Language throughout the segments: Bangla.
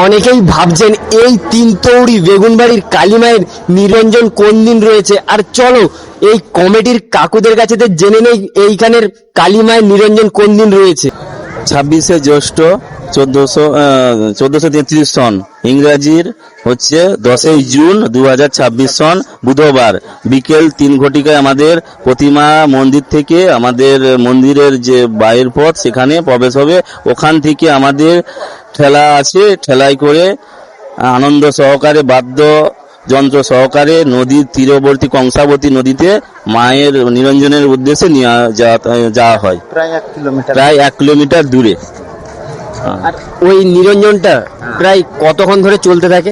অনেকেই ভাবছেন এই তিনতৌড়ি বেগুনবাড়ির কালীমায়ের নিরঞ্জন কোন দিন রয়েছে, আর চলো এই কমিটির কাকুদের কাছে জেনে নেই এইখানের কালীমায়ের নিরঞ্জন কোন দিন রয়েছে। 26শে জ্যৈষ্ঠ 1433 সন, ইংরাজির হচ্ছে 10ই জুন 2026 সন বুধবার বিকেল 3 ঘটিকায় আমাদের প্রতিমা মন্দির থেকে আমাদের মন্দিরের যে বাইরের পথ সেখানে প্রবেশ হবে। ওখান থেকে আমাদের ঠেলা আছে, ঠেলায় করে আনন্দ সহকারে বাদ্য যন্ত্র সহকারে নদীর তীরবর্তী কংসাবতী নদীতে মায়ের নিরঞ্জনের উদ্দেশ্যে নিয়ে যাওয়া হয় প্রায় 1 কিলোমিটার দূরে। আর ওই নিরঞ্জনটা প্রায় কতক্ষণ ধরে চলতে থাকে?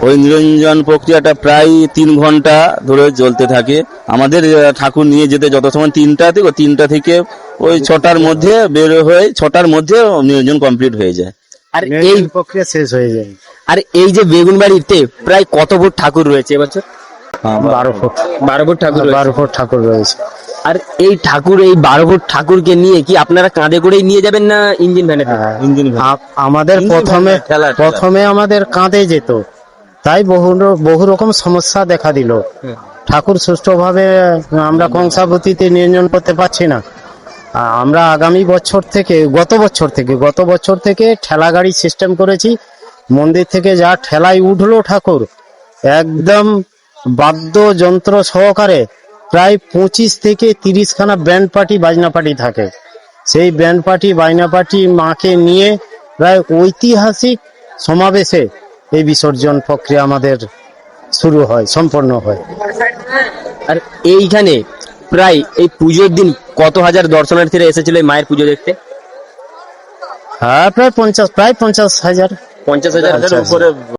ওই নিরঞ্জন প্রক্রিয়াটা প্রায় 3 ঘন্টা ধরে চলতে থাকে। আমাদের ঠাকুর নিয়ে যেতে যত সময় 3টা থেকে ওই 6টার মধ্যে বের হয়ে 6টার মধ্যে নিরঞ্জন কমপ্লিট হয়ে যায় আর এই প্রক্রিয়া শেষ হয়ে যায়। আর এই যে বেগুনবাড়িতে প্রায় কত ফুট ঠাকুর রয়েছে এবছর? 12 ফুট 12 ফুট ঠাকুর রয়েছে। 12 ফুট ঠাকুর রয়েছে। আর এই ঠাকুর, এই 12 ফুট ঠাকুরকে নিয়ে কি আপনারা কাঁধে করেই নিয়ে যাবেন না ইঞ্জিন ভ্যানে? আমাদের প্রথমে আমাদের কাঁধে যেত, তাই বহু রকম সমস্যা দেখা দিল। ঠাকুর সুষ্ঠুভাবে আমরা কংসাবতীতে নিরঞ্জন করতে পারছি না। আমরা আগামী গত বছর থেকে ঠেলা গাড়ি সিস্টেম করেছি। মন্দির থেকে যা ঠেলায় উঠলো ঠাকুর, একদম বাদ্য যন্ত্র সহকারে প্রায় 25 থেকে 30 খানা ব্যান্ড পার্টি বাজনা পার্টি থাকে। সেই ব্যান্ড পার্টি বাজনা পার্টি মাকে নিয়ে প্রায় ঐতিহাসিক সমাবেশে এই বিসর্জন প্রক্রিয়া আমাদের সম্পন্ন হয়। আর এইখানে প্রায় এই পুজোর দিন কত হাজার দর্শনার্থীরা এসেছিল এই মায়ের পুজো দেখতে? হ্যাঁ, প্রায় 50,000। 50,000 উপরে।